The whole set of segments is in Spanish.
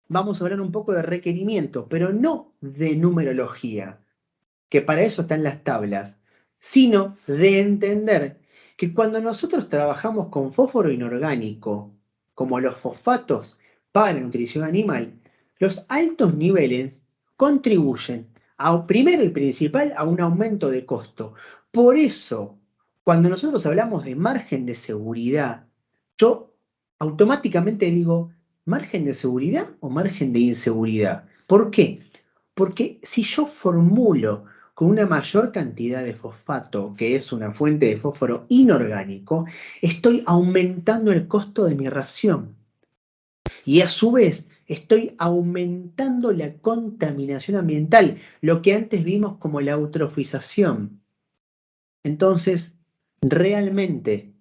Vamos a hablar un poco de requerimiento, pero no de numerología, que para eso están las tablas, sino de entender que cuando nosotros trabajamos con fósforo inorgánico, como los fosfatos para nutrición animal, los altos niveles contribuyen primero y principal a un aumento de costo. Por eso, cuando nosotros hablamos de margen de seguridad, yo automáticamente digo, ¿margen de seguridad o margen de inseguridad? ¿Por qué? Porque si yo formulo con una mayor cantidad de fosfato, que es una fuente de fósforo inorgánico, estoy aumentando el costo de mi ración. Y a su vez, estoy aumentando la contaminación ambiental, lo que antes vimos como la eutrofización. Entonces, realmente,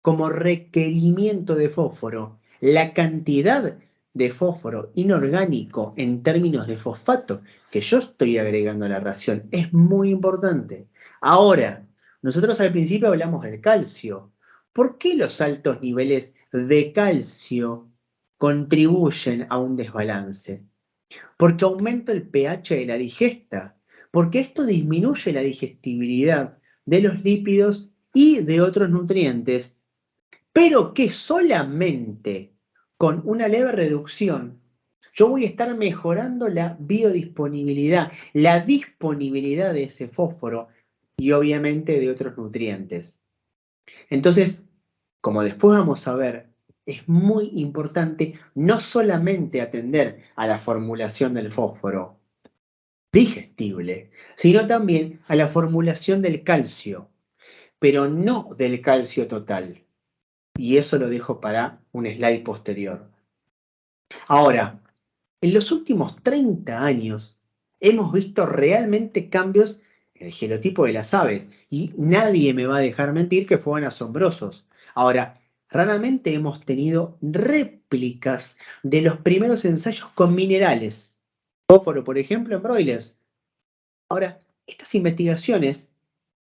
como requerimiento de fósforo, la cantidad de fósforo inorgánico en términos de fosfato que yo estoy agregando a la ración es muy importante. Ahora, nosotros al principio hablamos del calcio. ¿Por qué los altos niveles de calcio contribuyen a un desbalance? Porque aumenta el pH de la digesta, porque esto disminuye la digestibilidad de los lípidos y de otros nutrientes, pero que solamente con una leve reducción yo voy a estar mejorando la biodisponibilidad, la disponibilidad de ese fósforo y obviamente de otros nutrientes. Entonces, como después vamos a ver, es muy importante no solamente atender a la formulación del fósforo digestible, sino también a la formulación del calcio, pero no del calcio total. Y eso lo dejo para un slide posterior. Ahora, en los últimos 30 años hemos visto realmente cambios en el genotipo de las aves y nadie me va a dejar mentir que fueron asombrosos. Ahora, raramente hemos tenido réplicas de los primeros ensayos con minerales, fósforo, por ejemplo, en broilers. Ahora, estas investigaciones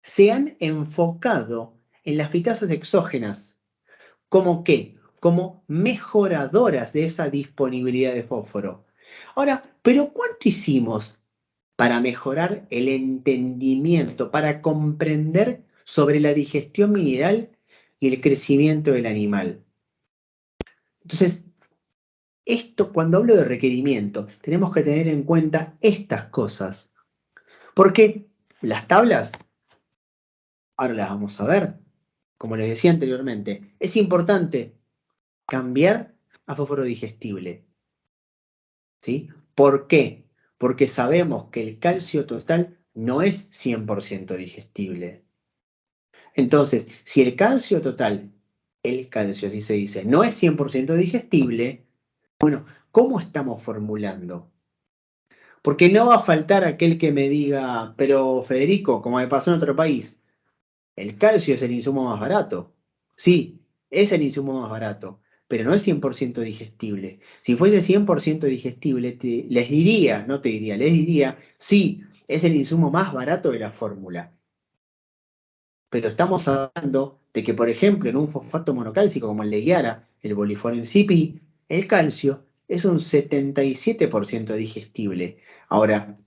se han enfocado en las fitasas exógenas. ¿Cómo qué? Como mejoradoras de esa disponibilidad de fósforo. Ahora, ¿pero cuánto hicimos para mejorar el entendimiento, para comprender sobre la digestión mineral y el crecimiento del animal? Entonces, esto, cuando hablo de requerimiento, tenemos que tener en cuenta estas cosas. Porque las tablas, ahora las vamos a ver, como les decía anteriormente, es importante cambiar a fósforo digestible. ¿Sí? ¿Por qué? Porque sabemos que el calcio total no es 100% digestible. Entonces, si el calcio total, el calcio así se dice, no es 100% digestible, ¿cómo estamos formulando? Porque no va a faltar aquel que me diga, pero Federico, como me pasó en otro país, el calcio es el insumo más barato. Sí, es el insumo más barato, pero no es 100% digestible. Si fuese 100% digestible, les diría, no te diría, les diría, sí, es el insumo más barato de la fórmula. Pero estamos hablando de que, por ejemplo, en un fosfato monocálcico como el de Guiara, el Boliform CP, el calcio es un 77% digestible. Ahora,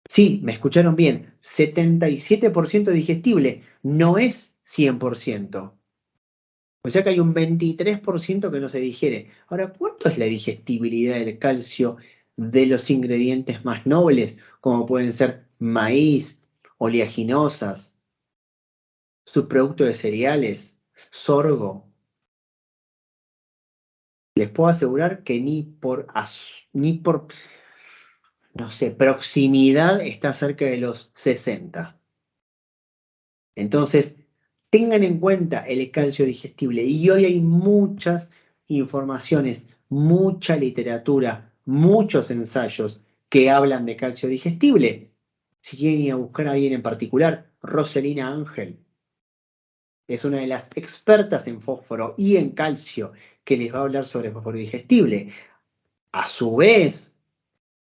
sí, me escucharon bien, 77% digestible, no es 100%. O sea que hay un 23% que no se digiere. Ahora, ¿cuánto es la digestibilidad del calcio de los ingredientes más nobles, como pueden ser maíz, oleaginosas, subproductos de cereales, sorgo? Les puedo asegurar que ni por, no sé, proximidad está cerca de los 60. Entonces, tengan en cuenta el calcio digestible. Y hoy hay muchas informaciones, mucha literatura, muchos ensayos que hablan de calcio digestible. Si quieren ir a buscar a alguien en particular, Roselina Ángel es una de las expertas en fósforo y en calcio que les va a hablar sobre fósforo digestible. A su vez,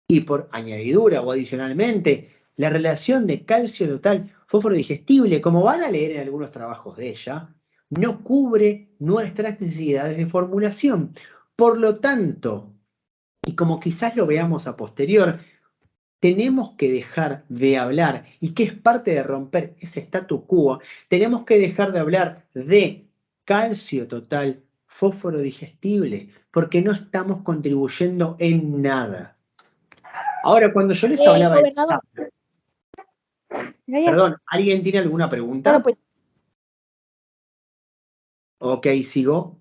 y por añadidura o adicionalmente, la relación de calcio total fósforo digestible, como van a leer en algunos trabajos de ella, no cubre nuestras necesidades de formulación. Por lo tanto, y como quizás lo veamos a posterior, tenemos que dejar de hablar, y que es parte de romper ese statu quo, tenemos que dejar de hablar de calcio total, fósforo digestible, porque no estamos contribuyendo en nada. Ahora, cuando yo les hablaba de... Gobernador. Perdón, ¿alguien tiene alguna Claro, pregunta? pues. Ok, sigo.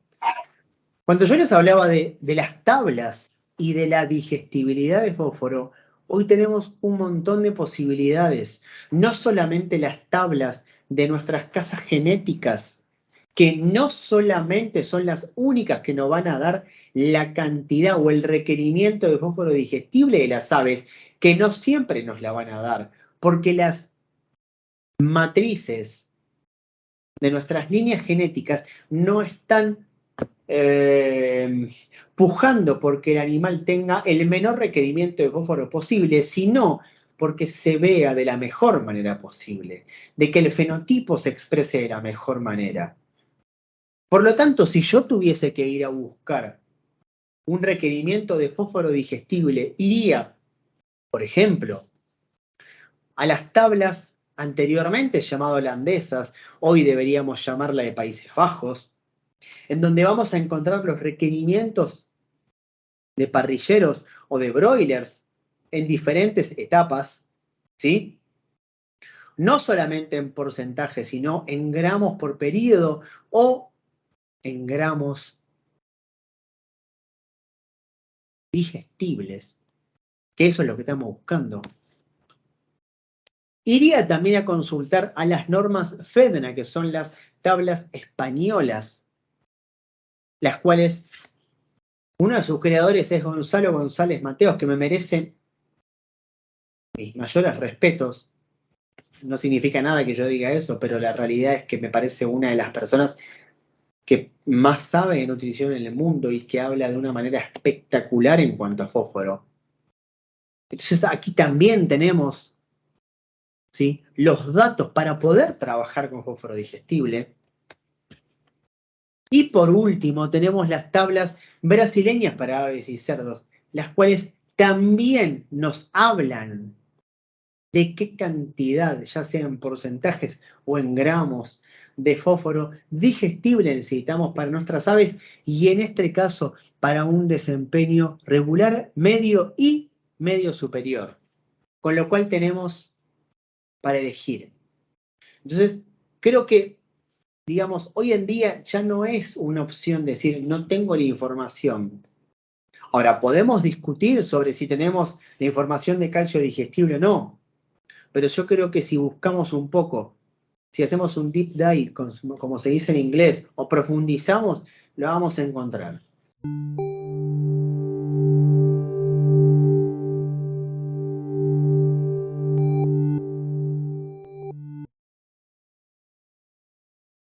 Cuando yo les hablaba de las tablas y de la digestibilidad de fósforo, hoy tenemos un montón de posibilidades. No solamente las tablas de nuestras casas genéticas, que no solamente son las únicas que nos van a dar la cantidad o el requerimiento de fósforo digestible de las aves, que no siempre nos la van a dar, porque las matrices de nuestras líneas genéticas no están pujando porque el animal tenga el menor requerimiento de fósforo posible, sino porque se vea de la mejor manera posible, de que el fenotipo se exprese de la mejor manera. Por lo tanto, si yo tuviese que ir a buscar un requerimiento de fósforo digestible, iría, por ejemplo, a las tablas anteriormente llamadas holandesas, hoy deberíamos llamarla de Países Bajos, en donde vamos a encontrar los requerimientos de parrilleros o de broilers en diferentes etapas, ¿sí? No solamente en porcentaje, sino en gramos por periodo o en gramos digestibles, que eso es lo que estamos buscando. Iría también a consultar a las normas FEDNA, que son las tablas españolas, las cuales uno de sus creadores es Gonzalo González Mateos, que me merece mis mayores respetos. No significa nada que yo diga eso, pero la realidad es que me parece una de las personas que más sabe de nutrición en el mundo y que habla de una manera espectacular en cuanto a fósforo. Entonces aquí también tenemos, ¿sí?, los datos para poder trabajar con fósforo digestible. Y por último tenemos las tablas brasileñas para aves y cerdos, las cuales también nos hablan de qué cantidad, ya sea en porcentajes o en gramos, de fósforo digestible necesitamos para nuestras aves y en este caso para un desempeño regular, medio y medio superior. Con lo cual tenemos para elegir. Entonces, creo que, digamos, hoy en día ya no es una opción decir no tengo la información. Ahora, podemos discutir sobre si tenemos la información de calcio digestible o no, pero yo creo que si buscamos un poco, si hacemos un deep dive, como se dice en inglés, o profundizamos, lo vamos a encontrar.